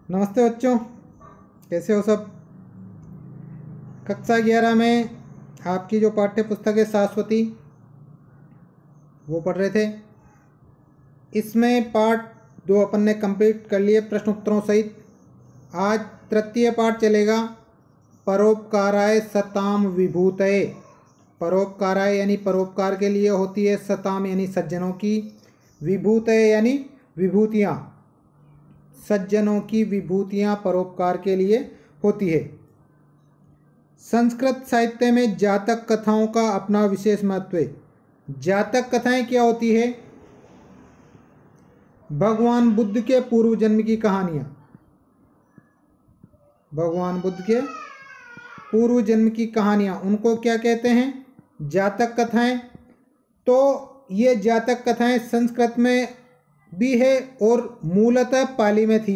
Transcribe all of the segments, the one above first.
नमस्ते बच्चों, कैसे हो सब। कक्षा 11 में आपकी जो पाठ्य पुस्तक है शाश्वती, वो पढ़ रहे थे। इसमें पार्ट 2 अपन ने कंप्लीट कर लिए प्रश्न उत्तरों सहित। आज तृतीय पार्ट चलेगा, परोपकाराय सताम विभूतये। परोपकाराय यानी परोपकार के लिए होती है, सताम यानी सज्जनों की, विभूतये यानी विभूतियाँ, सज्जनों की विभूतियाँ परोपकार के लिए होती है। संस्कृत साहित्य में जातक कथाओं का अपना विशेष महत्व है। जातक कथाएं क्या होती है? भगवान बुद्ध के पूर्व जन्म की कहानियां। भगवान बुद्ध के पूर्व जन्म की कहानियां, उनको क्या कहते हैं? जातक कथाएं। तो ये जातक कथाएं संस्कृत में भी है और मूलतः पाली में थी।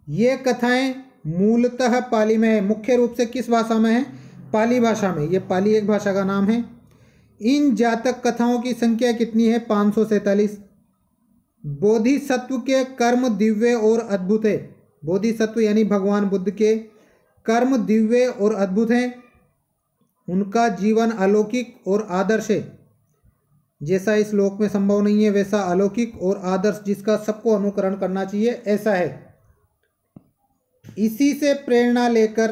ये कथाएं मूलतः पाली में है। मुख्य रूप से किस भाषा में है? पाली भाषा में। ये पाली एक भाषा का नाम है। इन जातक कथाओं की संख्या कितनी है? 547। बोधिसत्व के कर्म दिव्य और अद्भुत है। बोधिसत्व यानी भगवान बुद्ध के कर्म दिव्य और अद्भुत हैं। उनका जीवन अलौकिक और आदर्श है। जैसा इस लोक में संभव नहीं है वैसा अलौकिक और आदर्श, जिसका सबको अनुकरण करना चाहिए, ऐसा है। इसी से प्रेरणा लेकर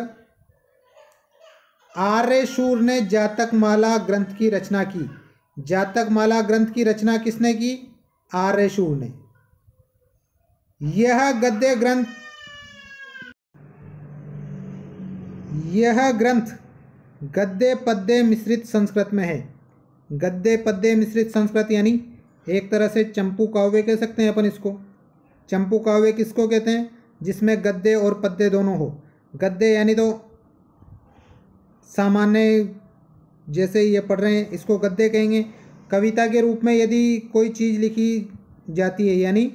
आर्यशूर ने जातक माला ग्रंथ की रचना की। जातक माला ग्रंथ की रचना किसने की? आर्यशूर ने। यह ग्रंथ गद्य पद्य मिश्रित संस्कृत में है। गद्य पद्य मिश्रित संस्कृत यानी एक तरह से चंपू काव्य कह सकते हैं अपन इसको। चंपू काव्य किसको कहते हैं? जिसमें गद्य और पद्य दोनों हो। गद्य यानी तो सामान्य जैसे ये पढ़ रहे हैं, इसको गद्य कहेंगे। कविता के रूप में यदि कोई चीज़ लिखी जाती है, यानी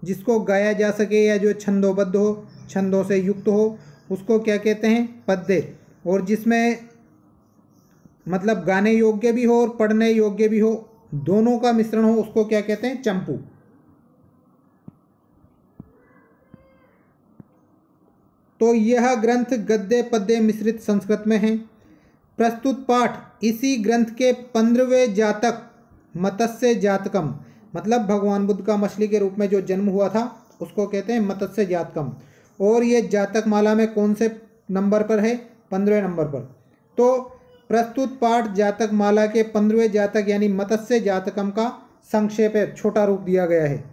जिसको गाया जा सके या जो छंदोबद्ध हो, छंदों से युक्त हो, उसको क्या कहते हैं? पद्य। और जिसमें मतलब गाने योग्य भी हो और पढ़ने योग्य भी हो, दोनों का मिश्रण हो, उसको क्या कहते हैं? चंपू। तो यह ग्रंथ गद्य पद्य मिश्रित संस्कृत में है। प्रस्तुत पाठ इसी ग्रंथ के 15वें जातक मत्स्य जातकम, मतलब भगवान बुद्ध का मछली के रूप में जो जन्म हुआ था उसको कहते हैं मत्स्य जातकम। और ये जातक माला में कौन से नंबर पर है? 15वें नंबर पर। तो प्रस्तुत पाठ जातक माला के 15वें जातक यानी मत्स्य जातकम का संक्षेप है, छोटा रूप दिया गया है।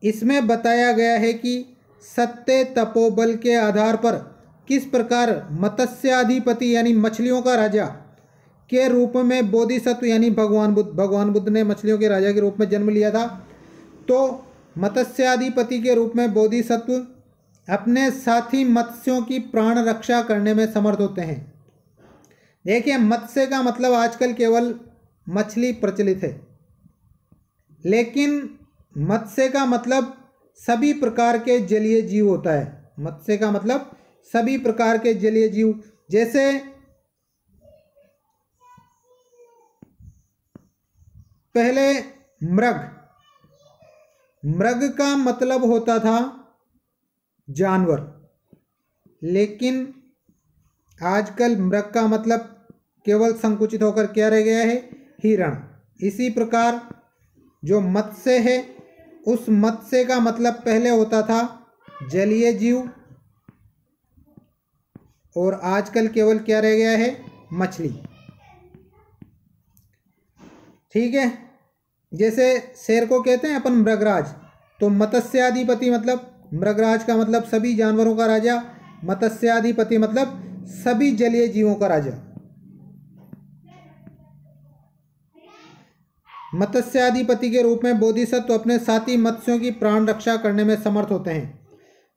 इसमें बताया गया है कि सत्य तपोबल के आधार पर किस प्रकार मत्स्याधिपति यानी मछलियों का राजा के रूप में बोधिसत्व यानी भगवान बुद्ध ने मछलियों के राजा के रूप में जन्म लिया था। तो मत्स्याधिपति के रूप में बोधिसत्व अपने साथी मत्स्यों की प्राण रक्षा करने में समर्थ होते हैं। देखिए, मत्स्य का मतलब आजकल केवल मछली प्रचलित है, लेकिन मत्स्य का मतलब सभी प्रकार के जलीय जीव होता है। मत्स्य का मतलब सभी प्रकार के जलीय जीव। जैसे पहले मृग का मतलब होता था जानवर, लेकिन आजकल मृग का मतलब केवल संकुचित होकर क्या रह गया है? हिरण। इसी प्रकार जो मत्स्य है, उस मत्स्य का मतलब पहले होता था जलीय जीव, और आजकल केवल क्या रह गया है? मछली। ठीक है। जैसे शेर को कहते हैं अपन मृगराज, तो मत्स्याधिपति मतलब मृगराज का मतलब सभी जानवरों का राजा, मत्स्याधिपति मतलब सभी जलीय जीवों का राजा। मत्स्याधिपति के रूप में बोधिसत्व अपने साथी मत्स्यों की प्राण रक्षा करने में समर्थ होते हैं।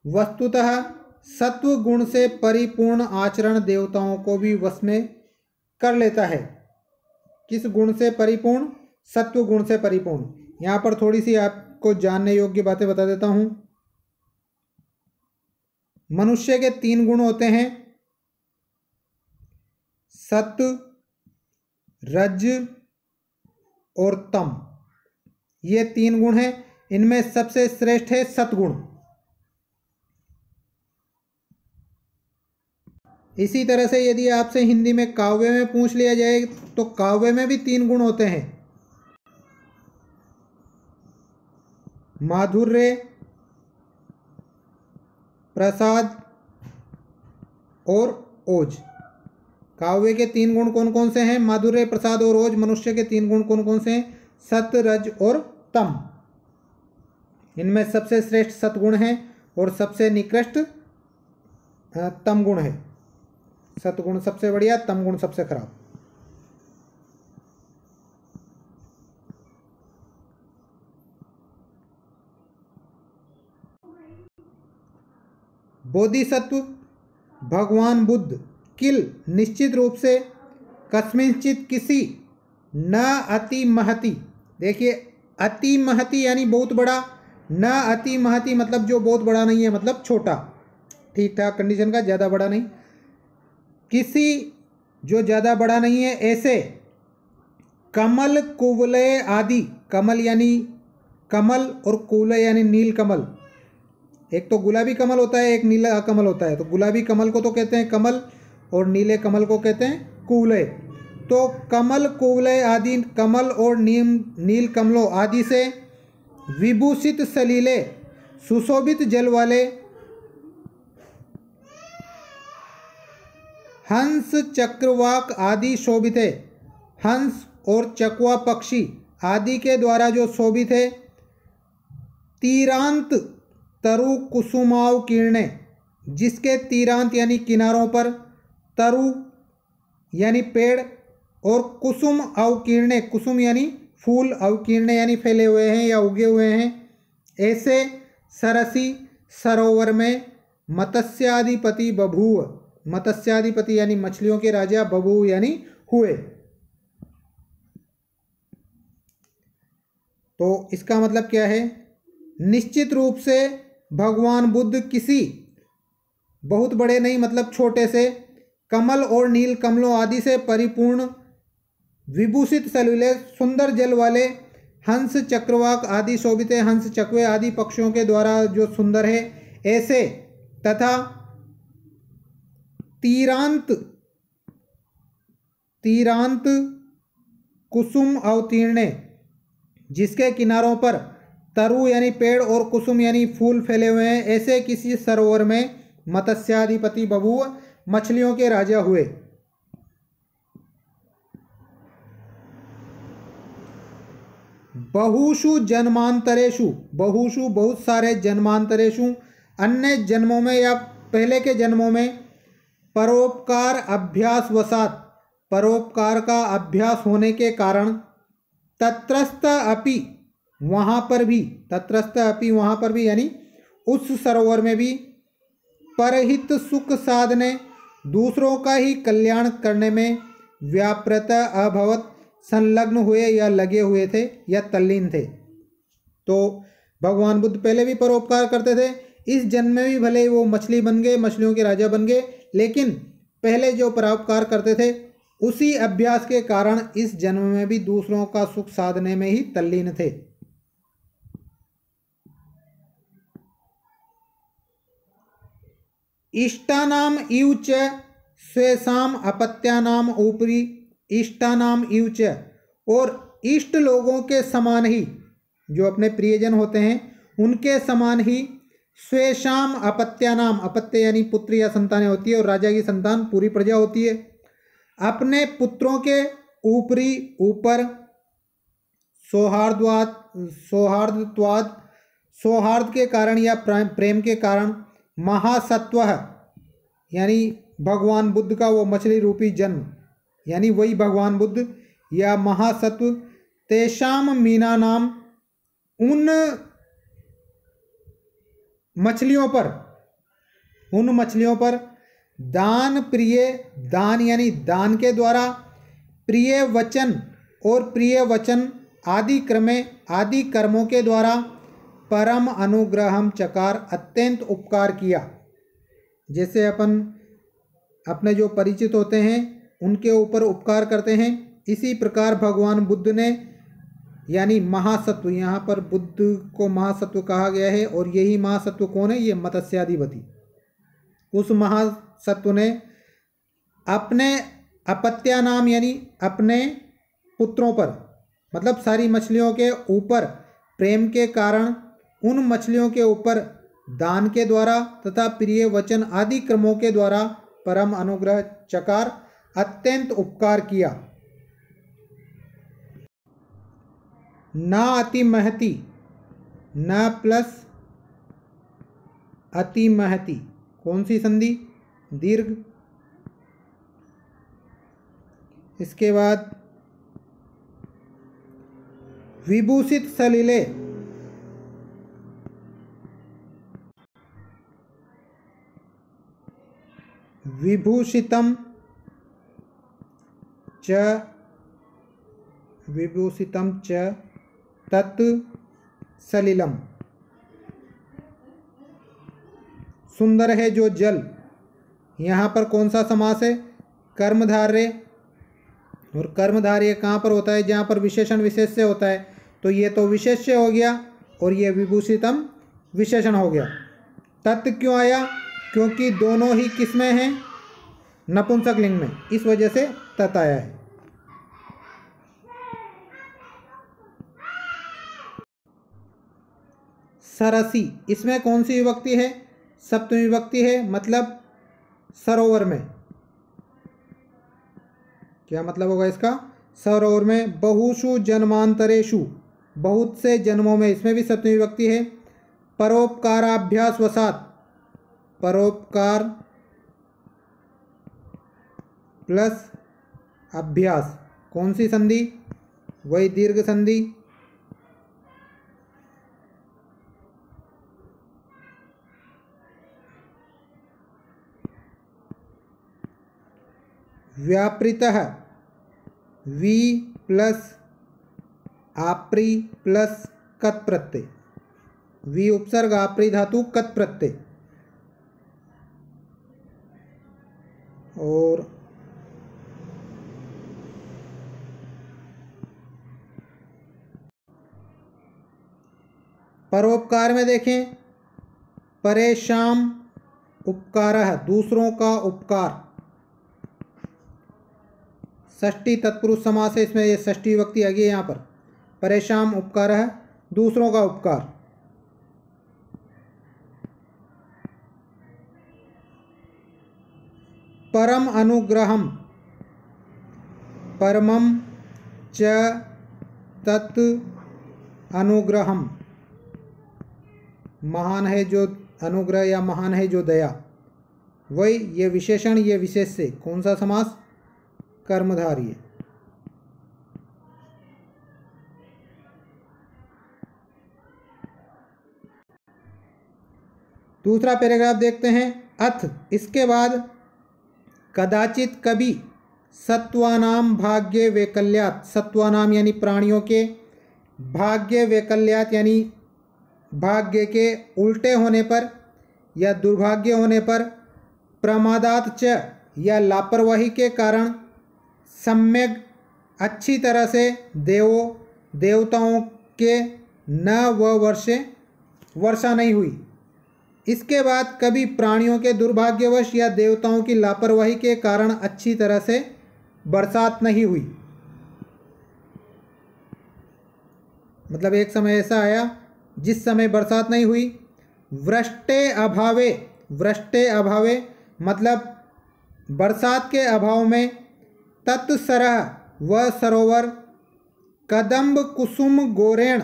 वस्तुतः सत्व गुण से परिपूर्ण आचरण देवताओं को भी वश में कर लेता है। किस गुण से परिपूर्ण? सत्व गुण से परिपूर्ण। यहाँ पर थोड़ी सी आपको जानने योग्य बातें बता देता हूँ। मनुष्य के 3 गुण होते हैं, सत्व, रज और तम। ये 3 गुण हैं। इनमें सबसे श्रेष्ठ है सतगुण। इसी तरह से यदि आपसे हिंदी में काव्य में पूछ लिया जाए तो काव्य में भी 3 गुण होते हैं, माधुर्य, प्रसाद और ओज। काव्य के 3 गुण कौन कौन से हैं? माधुर्य, प्रसाद और ओज। मनुष्य के 3 गुण कौन कौन से हैं? सत, रज और तम। इनमें सबसे श्रेष्ठ सतगुण है और सबसे निकृष्ट तम गुण है। सतगुण सबसे बढ़िया, तम गुण सबसे खराब। बोधिसत्व भगवान बुद्ध किल निश्चित रूप से कस्मिंचित किसी न अति महति। देखिए, अति महति यानी बहुत बड़ा, न अति महति मतलब जो बहुत बड़ा नहीं है, मतलब छोटा, ठीक ठाक कंडीशन का, ज़्यादा बड़ा नहीं। किसी जो ज़्यादा बड़ा नहीं है, ऐसे कमल कुवलय आदि। कमल यानी कमल और कुवलय यानी नील कमल। एक तो गुलाबी कमल होता है, एक नीला कमल होता है। तो गुलाबी कमल को तो कहते हैं कमल और नीले कमल को कहते हैं कुवलय। तो कमल कुवलय आदि कमल और नील कमलों आदि से विभूषित सलीले सुशोभित जल वाले हंस चक्रवाक आदि शोभित है। हंस और चकवा पक्षी आदि के द्वारा जो शोभित है। तीरांत तरु कुसुमाव किरणें, जिसके तीरांत यानी किनारों पर, तरु यानी पेड़ और कुसुम अवकीर्णें, कुसुम यानी फूल, अवकीर्णें यानी फैले हुए हैं या उगे हुए हैं। ऐसे सरसी सरोवर में मत्स्याधिपति बभूव। मत्स्याधिपति यानी मछलियों के राजा, बभूव यानी हुए। तो इसका मतलब क्या है? निश्चित रूप से भगवान बुद्ध किसी बहुत बड़े नहीं, मतलब छोटे से, कमल और नील कमलों आदि से परिपूर्ण, विभूषित सलीले सुंदर जल वाले, हंस चक्रवाक आदि शोभित है, हंस चकवे आदि पक्षियों के द्वारा जो सुंदर है, ऐसे, तथा तीरांत कुसुम अवतीर्णे, जिसके किनारों पर तरु यानी पेड़ और कुसुम यानी फूल फैले हुए हैं। ऐसे किसी सरोवर में मत्स्याधिपति बभूव, मछलियों के राजा हुए। बहुषु जन्मांतरेषु, बहुषु बहुत सारे, जन्मांतरेषु अन्य जन्मों में या पहले के जन्मों में, परोपकार अभ्यास वसात, परोपकार का अभ्यास होने के कारण, तत्रस्थ अपि वहाँ पर भी, तत्रस्थ अपि वहाँ पर भी यानी उस सरोवर में भी, परहित सुख साधने दूसरों का ही कल्याण करने में, व्यापृत अभवत संलग्न हुए या लगे हुए थे या तल्लीन थे। तो भगवान बुद्ध पहले भी परोपकार करते थे। इस जन्म में भी भले ही वो मछली बन गए, मछलियों के राजा बन गए, लेकिन पहले जो परोपकार करते थे उसी अभ्यास के कारण इस जन्म में भी दूसरों का सुख साधने में ही तल्लीन थे। इष्टानाम इव च स्वेषाम अपत्यानाम ऊपरी, इष्टानाम इव च, और इष्ट लोगों के समान ही, जो अपने प्रियजन होते हैं उनके समान ही, स्वेषाम अपत्यानाम, अपत्य यानी पुत्र या संतानें होती है, और राजा की संतान पूरी प्रजा होती है, अपने पुत्रों के ऊपरी ऊपर सौहार्द के कारण या प्रेम के कारण, महासत्व यानी भगवान बुद्ध का वो मछली रूपी जन्म, यानी वही भगवान बुद्ध या महासत्व, तेषाम मीना नाम, उन मछलियों पर दान प्रिय, दान यानी दान के द्वारा, प्रिय वचन और प्रिय वचन आदि कर्मों के द्वारा, परम अनुग्रहम चकार, अत्यंत उपकार किया। जैसे अपन अपने जो परिचित होते हैं उनके ऊपर उपकार करते हैं, इसी प्रकार भगवान बुद्ध ने यानी महासत्व, यहाँ पर बुद्ध को महासत्व कहा गया है और यही महासत्व कौन है? ये मत्स्याधिपति। उस महासत्व ने अपने अपत्या नाम यानी अपने पुत्रों पर, मतलब सारी मछलियों के ऊपर प्रेम के कारण उन मछलियों के ऊपर दान के द्वारा तथा प्रिय वचन आदि क्रमों के द्वारा परम अनुग्रह चकार अत्यंत उपकार किया। न अति महती, न प्लस अति महती, कौन सी संधि? दीर्घ। इसके बाद विभूषित सलिले, विभूषितम च तत् सलिलम, सुंदर है जो जल। यहाँ पर कौन सा समास है? कर्मधारय। और कर्मधारय कहाँ पर होता है? जहाँ पर विशेषण विशेष्य होता है। तो ये तो विशेष्य हो गया और ये विभूषितम विशेषण हो गया। तत् क्यों आया? क्योंकि दोनों ही किस में हैं? नपुंसक लिंग में, इस वजह से तत् आया है। सरसी, इसमें कौन सी विभक्ति है? सप्तमी विभक्ति है, मतलब सरोवर में। क्या मतलब होगा इसका? सरोवर में। बहुषु जन्मांतरेषु, बहुत से जन्मों में, इसमें भी सप्तमी विभक्ति है। परोपकाराभ्यास वसात, परोपकार प्लस अभ्यास, कौन सी संधि? वही दीर्घ संधि। व्यापृतः, वी प्लस आप्री प्लस कत प्रत्यय, वी उपसर्ग आप्री धातु कत प्रत्यय। और परोपकार में देखें, परेशान उपकारः, दूसरों का उपकार। षष्ठी तत्पुरुष समास है, इसमें ये षष्ठी विभक्ति आ गई है। यहाँ पर परेशान उपकारः, दूसरों का उपकार। परम अनुग्रहम, परमम च तत् अनुग्रहम, महान है जो अनुग्रह या महान है जो दया। वही ये विशेषण ये विशेष से, कौन सा समास? कर्मधारय। दूसरा पैराग्राफ देखते हैं। अथ, इसके बाद कदाचित कभी सत्वानाम भाग्य वैकल्यात, सत्वानाम यानी प्राणियों के, भाग्य वैकल्यात यानी भाग्य के उल्टे होने पर या दुर्भाग्य होने पर, प्रमादात च या लापरवाही के कारण, सम्यक अच्छी तरह से, देवताओं के न व वर्षे, वर्षा नहीं हुई। इसके बाद कभी प्राणियों के दुर्भाग्यवश या देवताओं की लापरवाही के कारण अच्छी तरह से बरसात नहीं हुई। मतलब एक समय ऐसा आया जिस समय बरसात नहीं हुई। वृष्टे अभावे, वृष्टे अभावे मतलब बरसात के अभाव में, तत्सरह वह सरोवर, कदम्ब कुसुम गोरेण,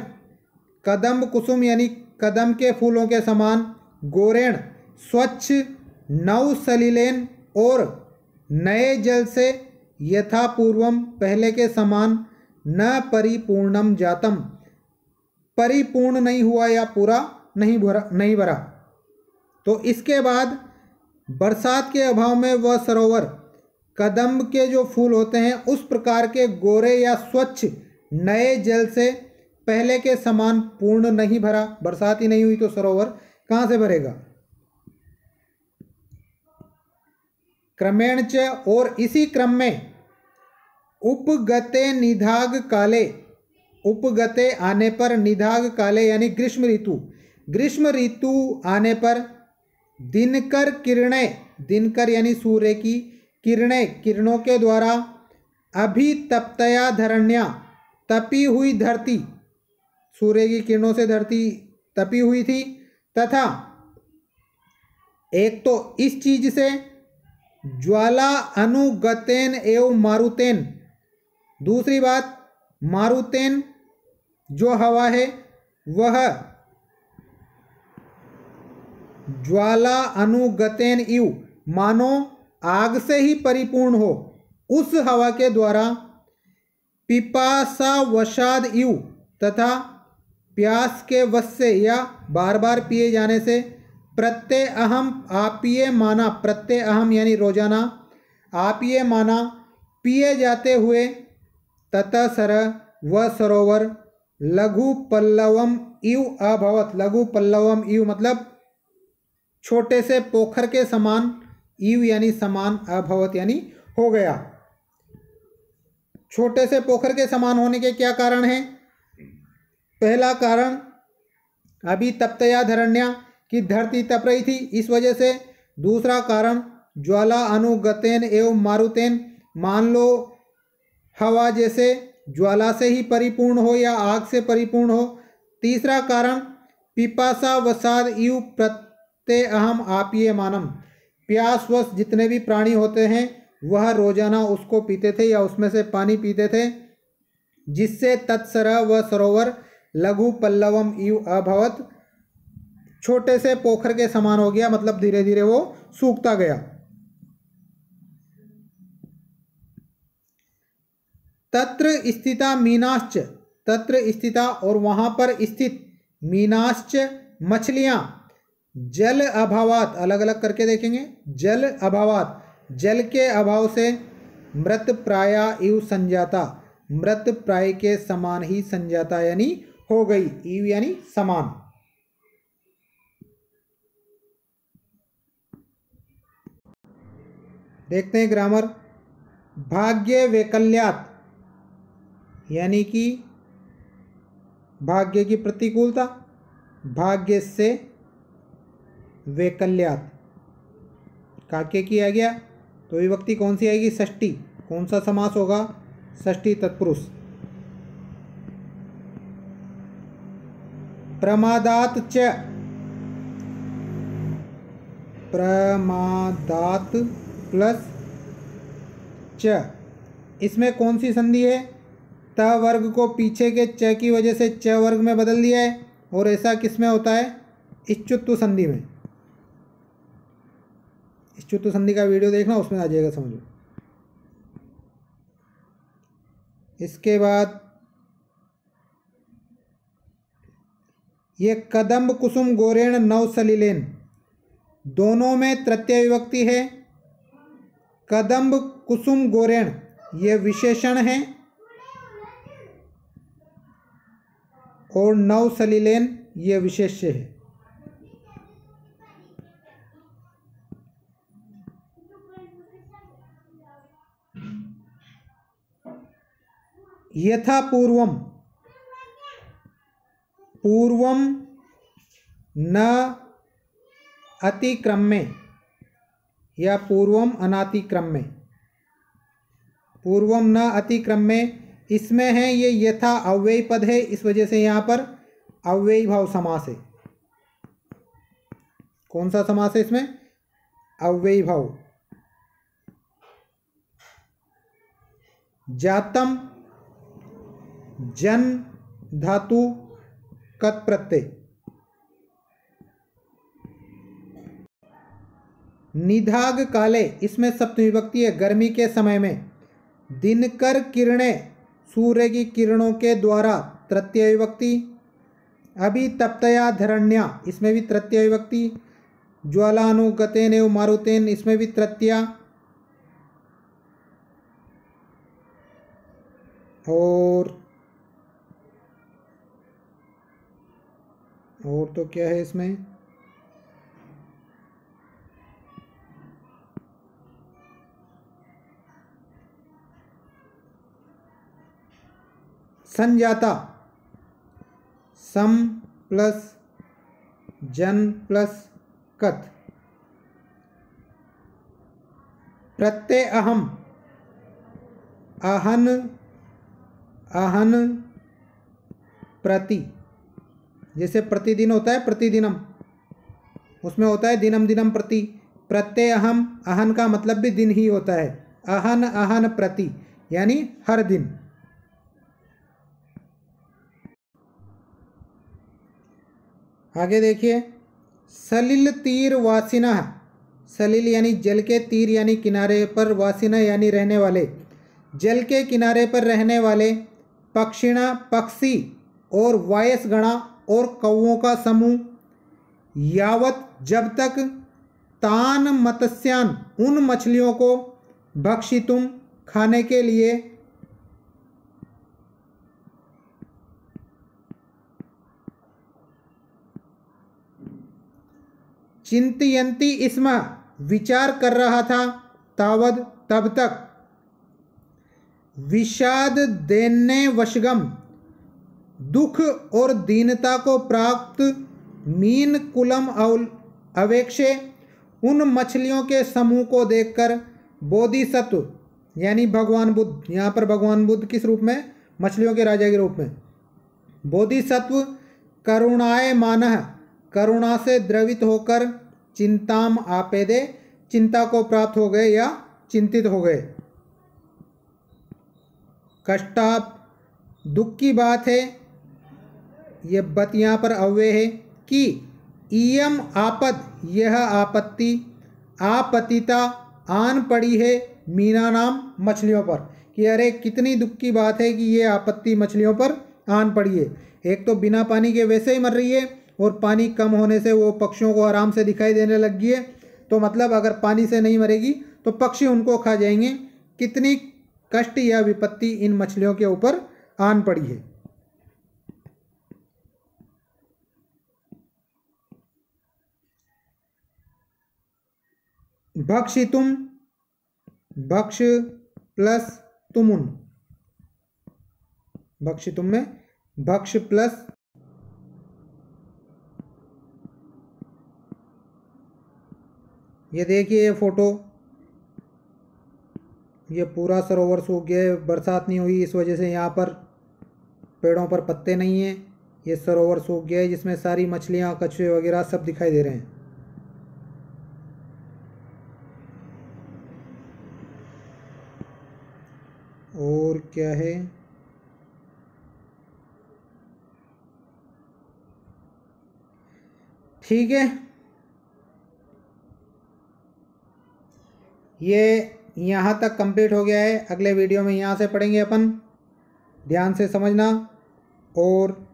कदम्ब कुसुम यानी कदम के फूलों के समान, गोरेण स्वच्छ, नव सलिलेन और नए जल से, यथापूर्वम पहले के समान, न परिपूर्णम जातम परिपूर्ण नहीं हुआ या पूरा नहीं भरा। तो इसके बाद बरसात के अभाव में वह सरोवर कदम्ब के जो फूल होते हैं उस प्रकार के गोरे या स्वच्छ नए जल से पहले के समान पूर्ण नहीं भरा। बरसात ही नहीं हुई तो सरोवर कहाँ से भरेगा। क्रमेण च और इसी क्रम में उपगते निधाग काले, उपगते आने पर, निदाघ काले यानी ग्रीष्म ऋतु आने पर, दिनकर किरणें, दिनकर यानी सूर्य की किरणों के द्वारा, अभितप्तया धरण्या तपी हुई धरती, सूर्य की किरणों से धरती तपी हुई थी, तथा एक तो इस चीज से ज्वाला अनुगतेन एवं मारुतेन, दूसरी बात मारुतेन जो हवा है वह ज्वाला अनुगतेन इव मानो आग से ही परिपूर्ण हो, उस हवा के द्वारा, पिपासा वशाद इव तथा प्यास के वश से या बार बार पिए जाने से, प्रत्यय अहम आपिए माना, प्रत्यय अहम यानी रोजाना, आपिए माना पिए जाते हुए, ततः सर व सरोवर लघु पल्लवम इव अभवत, लघु पल्लवम इव मतलब छोटे से पोखर के समान, इव यानी समान, अभवत यानी हो गया। छोटे से पोखर के समान होने के क्या कारण हैं? पहला कारण अभी तप्तया धरण्या की धरती तप रही थी, इस वजह से। दूसरा कारण ज्वाला अनुगतेन एवं मारुतेन, मान लो हवा जैसे ज्वाला से ही परिपूर्ण हो या आग से परिपूर्ण हो। तीसरा कारण पिपासा वसाद इव प्रत्यय अहम आपिय मानम, प्यासवश जितने भी प्राणी होते हैं वह रोजाना उसको पीते थे या उसमें से पानी पीते थे, जिससे तत्सर व सरोवर लघु पल्लवम इव अभवत, छोटे से पोखर के समान हो गया, मतलब धीरे धीरे वो सूखता गया। तत्र स्थिता मीनाश्च, तत्र स्थिता और वहां पर स्थित, मीनाश्च मछलियां, जल अभावात, अलग अलग करके देखेंगे, जल अभावात जल के अभाव से, मृत प्राया इव संजाता, मृत प्राय के समान ही संजाता यानी हो गई, इव यानी समान। देखते हैं ग्रामर। भाग्य वैकल्यात यानी कि भाग्य की प्रतिकूलता, भाग्य से वैकल्यात काके किया गया, तो विभक्ति कौन सी आएगी? षष्ठी। कौन सा समास होगा? षष्ठी तत्पुरुष। प्रमादात च, प्रमादात प्लस च, इसमें कौन सी संधि है? त वर्ग को पीछे के च की वजह से च वर्ग में बदल दिया है, और ऐसा किस में होता है? इच्युत्तु संधि में। इच्युत्तु संधि का वीडियो देखना, उसमें आ जाएगा समझ में। इसके बाद ये कदम्ब कुसुम गोरेण नव सलिलेन, दोनों में तृतीय विभक्ति है। कदम्ब कुसुम गोरेण ये विशेषण है, और नव सलिलेन ये विशेष्य है। यथा पूर्वम, पूर्वम न अतिक्रम में या पूर्वम अनातिक्रम में, पूर्वम न अतिक्रम में, इसमें है ये यथा अव्ययी पद है, इस वजह से यहाँ पर अव्ययी भाव समास है। कौन सा समास है इसमें? अव्ययी भाव। जातम जन धातु कत प्रत्यय, निधाग काले, इसमें सप्तमी विभक्ति है, गर्मी के समय में। दिनकर किरणें, सूर्य की किरणों के द्वारा, तृतीय विभक्ति। अभी तप्तया धरण्या, इसमें भी तृतीय विभक्ति। ज्वालानुगतेन एवं मारुतेन, इसमें भी तृतीया। और तो क्या है इसमें? संजाता सम प्लस जन प्लस कत। प्रत्यय अहम अहन अहन प्रति, जैसे प्रतिदिन होता है प्रतिदिनम, उसमें होता है दिनम दिनम प्रति। प्रत्यय अहम, अहन का मतलब भी दिन ही होता है। अहन अहन प्रति यानी हर दिन। आगे देखिए, सलिल तीर वासिनः, सलिल यानी जल के, तीर यानी किनारे पर, वासिना यानी रहने वाले, जल के किनारे पर रहने वाले, पक्षिणा पक्षी और वायसगणा और कौओं का समूह, यावत जब तक, तान मत्स्यान उन मछलियों को, भक्षितुम खाने के लिए, चिंतयन्ति इसमें विचार कर रहा था, तावद तब तक, विषाद देने वशगम दुख और दीनता को प्राप्त, मीन कुलम अवेक्षे उन मछलियों के समूह को देखकर, बोधिसत्व यानी भगवान बुद्ध, यहाँ पर भगवान बुद्ध किस रूप में, मछलियों के राजा के रूप में, बोधिसत्व करुणाय मानः करुणा से द्रवित होकर, चिंताम आपेदे चिंता को प्राप्त हो गए या चिंतित हो गए। कष्टाप दुख की बात है, ये बत यहाँ पर अव्यय है, कि इयम आपद यह आपत्ति, आपतिता आन पड़ी है, मीना नाम मछलियों पर, कि अरे कितनी दुख की बात है कि ये आपत्ति मछलियों पर आन पड़ी है। एक तो बिना पानी के वैसे ही मर रही है, और पानी कम होने से वो पक्षियों को आराम से दिखाई देने लग गई है, तो मतलब अगर पानी से नहीं मरेगी तो पक्षी उनको खा जाएंगे। कितनी कष्ट या विपत्ति इन मछलियों के ऊपर आन पड़ी है। भक्षितुम, भक्ष प्लस तुमुन, भक्षितुम में भक्ष प्लस, ये देखिए ये फोटो, ये पूरा सरोवर सूख गया है, बरसात नहीं हुई इस वजह से यहाँ पर पेड़ों पर पत्ते नहीं हैं। ये सरोवर सूख गया है जिसमें सारी मछलियाँ, कछुए वगैरह सब दिखाई दे रहे हैं। और क्या है, ठीक है, ये यहाँ तक कंप्लीट हो गया है। अगले वीडियो में यहाँ से पढ़ेंगे अपन, ध्यान से समझना। और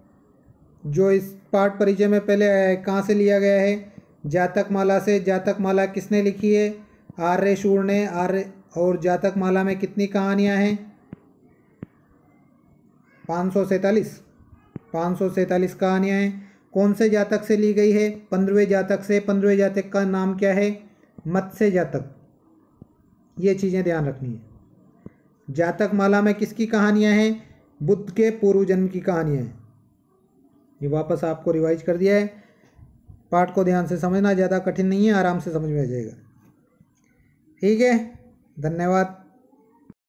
जो इस पाठ परिचय में पहले कहाँ से लिया गया है, जातक माला से। जातक माला किसने लिखी है, आर्य शूर ने। आर्य, और जातक माला में कितनी कहानियाँ हैं, 547 कहानियाँ हैं। कौन से जातक से ली गई है, 15वें जातक से। 15वें जातक का नाम क्या है, मत्स्य जातक। ये चीज़ें ध्यान रखनी है। जातक माला में किसकी कहानियाँ हैं, बुद्ध के पूर्व जन्म की कहानियाँ हैं। ये वापस आपको रिवाइज कर दिया है। पाठ को ध्यान से समझना, ज़्यादा कठिन नहीं है, आराम से समझ में आ जाएगा। ठीक है, धन्यवाद।